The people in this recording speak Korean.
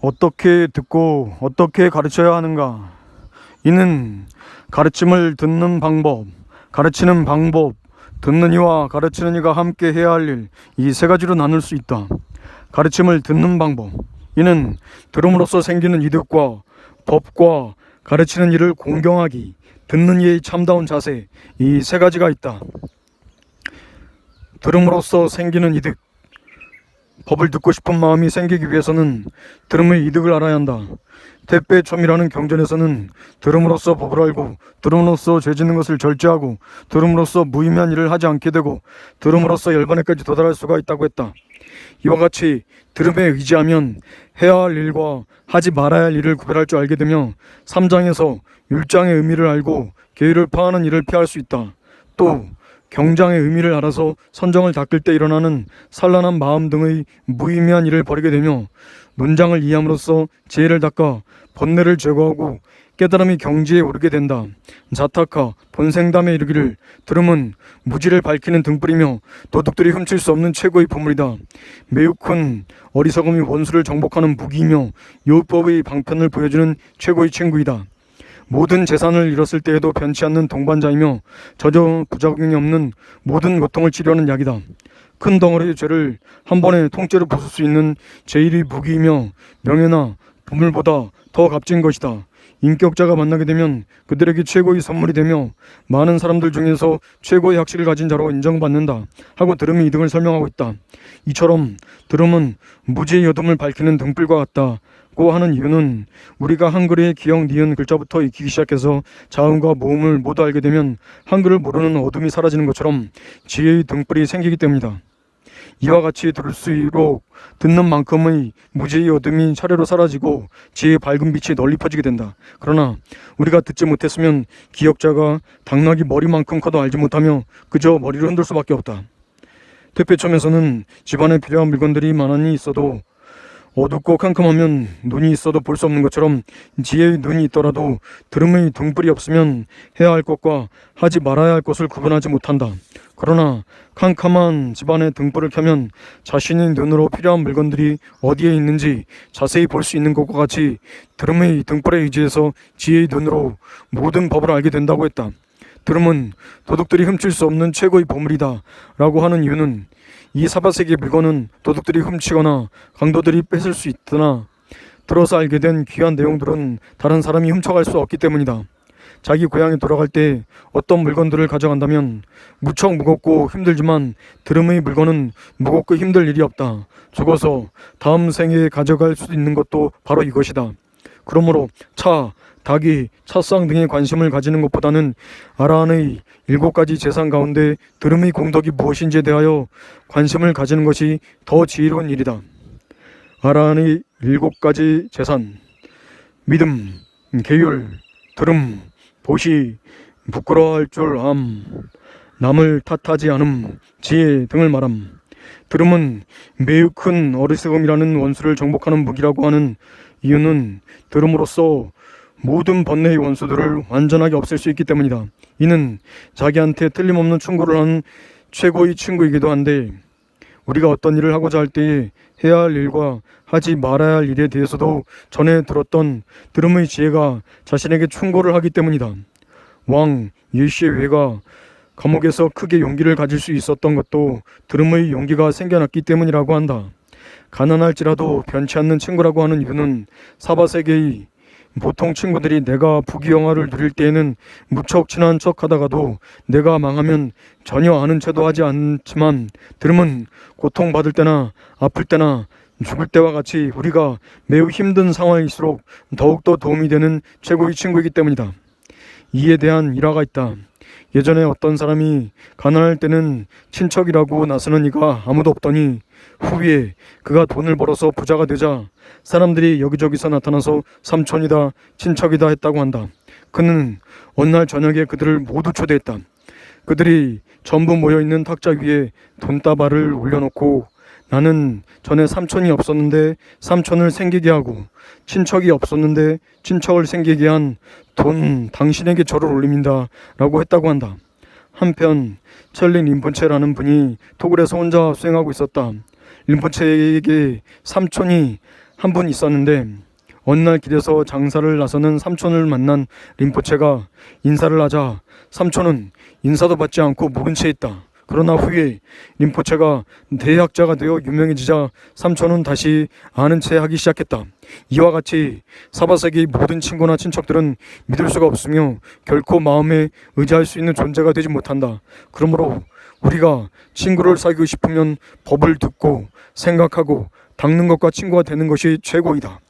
어떻게 듣고 어떻게 가르쳐야 하는가? 이는 가르침을 듣는 방법, 가르치는 방법, 듣는 이와 가르치는 이가 함께 해야 할 일, 이 세 가지로 나눌 수 있다. 가르침을 듣는 방법, 이는 들음으로써 생기는 이득과 법과 가르치는 이를 공경하기, 듣는 이의 참다운 자세, 이 세 가지가 있다. 들음으로써 생기는 이득, 법을 듣고 싶은 마음이 생기기 위해서는 들음의 이득을 알아야 한다. 택배초미라는 경전에서는 들음으로써 법을 알고, 들음으로써 죄 짓는 것을 절제하고, 들음으로써 무의미한 일을 하지 않게 되고, 들음으로써 열반에까지 도달할 수가 있다고 했다. 이와 같이 들음에 의지하면 해야 할 일과 하지 말아야 할 일을 구별할 줄 알게 되며 3장에서 율장의 의미를 알고 계율을 파하는 일을 피할 수 있다. 또 경장의 의미를 알아서 선정을 닦을 때 일어나는 산란한 마음 등의 무의미한 일을 버리게 되며 논장을 이해함으로써 지혜를 닦아 번뇌를 제거하고 깨달음이 경지에 오르게 된다. 자타카 본생담에 이르기를 들음은 무지를 밝히는 등불이며 도둑들이 훔칠 수 없는 최고의 보물이다. 매우 큰 어리석음이 원수를 정복하는 무기이며 요법의 방편을 보여주는 최고의 친구이다. 모든 재산을 잃었을 때에도 변치 않는 동반자이며 저저 부작용이 없는 모든 고통을 치료하는 약이다. 큰 덩어리의 죄를 한 번에 통째로 부술 수 있는 제일의 무기이며 명예나 보물보다 더 값진 것이다. 인격자가 만나게 되면 그들에게 최고의 선물이 되며 많은 사람들 중에서 최고의 학식을 가진 자로 인정받는다 하고 들음의 이득을 설명하고 있다. 이처럼 들음은 무지의 여둠을 밝히는 등불과 같다고 하는 이유는 우리가 한글의 기역, 니은 글자부터 익히기 시작해서 자음과 모음을 모두 알게 되면 한글을 모르는 어둠이 사라지는 것처럼 지혜의 등불이 생기기 때문이다. 이와 같이 들을수록 듣는 만큼의 무지의 어둠이 차례로 사라지고 지혜의 밝은 빛이 널리 퍼지게 된다. 그러나 우리가 듣지 못했으면 기억자가 당나귀 머리만큼 커도 알지 못하며 그저 머리를 흔들 수밖에 없다. 택배점에서는 집안에 필요한 물건들이 많이 있어도 어둡고 캄캄하면 눈이 있어도 볼 수 없는 것처럼 지혜의 눈이 있더라도 들음의 등불이 없으면 해야 할 것과 하지 말아야 할 것을 구분하지 못한다. 그러나 캄캄한 집안에 등불을 켜면 자신의 눈으로 필요한 물건들이 어디에 있는지 자세히 볼 수 있는 것과 같이 들음의 등불에 의지해서 지혜의 눈으로 모든 법을 알게 된다고 했다. 들음은 도둑들이 훔칠 수 없는 최고의 보물이다 라고 하는 이유는 이 사바세계의 물건은 도둑들이 훔치거나 강도들이 뺏을 수 있으나 들어서 알게 된 귀한 내용들은 다른 사람이 훔쳐갈 수 없기 때문이다. 자기 고향에 돌아갈 때 어떤 물건들을 가져간다면 무척 무겁고 힘들지만 들음의 물건은 무겁고 힘들 일이 없다. 죽어서 다음 생에 가져갈 수 있는 것도 바로 이것이다. 그러므로 차, 닭이, 찻상 등에 관심을 가지는 것보다는 아라한의 7가지 재산 가운데 들음의 공덕이 무엇인지에 대하여 관심을 가지는 것이 더 지혜로운 일이다. 아라한의 7가지 재산, 믿음, 계율, 들음, 보시, 부끄러워할 줄 암, 남을 탓하지 않음, 지혜 등을 말함. 들음은 매우 큰 어리석음이라는 원수를 정복하는 무기라고 하는 이유는 들음으로써 모든 번뇌의 원수들을 완전하게 없앨 수 있기 때문이다. 이는 자기한테 틀림없는 충고를 하는 최고의 친구이기도 한데 우리가 어떤 일을 하고자 할 때에 해야 할 일과 하지 말아야 할 일에 대해서도 전에 들었던 들음의 지혜가 자신에게 충고를 하기 때문이다. 왕 예시의 외가 감옥에서 크게 용기를 가질 수 있었던 것도 들음의 용기가 생겨났기 때문이라고 한다. 가난할지라도 변치 않는 친구라고 하는 이유는 사바세계의 보통 친구들이 내가 부귀영화를 누릴 때에는 무척 친한 척 하다가도 내가 망하면 전혀 아는 체도 하지 않지만 들음은 고통받을 때나 아플 때나 죽을 때와 같이 우리가 매우 힘든 상황일수록 더욱더 도움이 되는 최고의 친구이기 때문이다. 이에 대한 일화가 있다. 예전에 어떤 사람이 가난할 때는 친척이라고 나서는 이가 아무도 없더니 후에 그가 돈을 벌어서 부자가 되자 사람들이 여기저기서 나타나서 삼촌이다, 친척이다 했다고 한다. 그는 어느 날 저녁에 그들을 모두 초대했다. 그들이 전부 모여있는 탁자 위에 돈다발을 올려놓고 나는 전에 삼촌이 없었는데 삼촌을 생기게 하고 친척이 없었는데 친척을 생기게 한 돈 당신에게 절을 올립니다 라고 했다고 한다. 한편 첼린 림폰체라는 분이 토굴에서 혼자 수행하고 있었다. 림폰체에게 삼촌이 한 분 있었는데 어느 날 길에서 장사를 나서는 삼촌을 만난 림포체가 인사를 하자 삼촌은 인사도 받지 않고 모른 채 있다. 그러나 후에 림포체가 대학자가 되어 유명해지자 삼촌은 다시 아는 체 하기 시작했다. 이와 같이 사바세계의 모든 친구나 친척들은 믿을 수가 없으며 결코 마음에 의지할 수 있는 존재가 되지 못한다. 그러므로 우리가 친구를 사귀고 싶으면 법을 듣고 생각하고 닦는 것과 친구가 되는 것이 최고이다.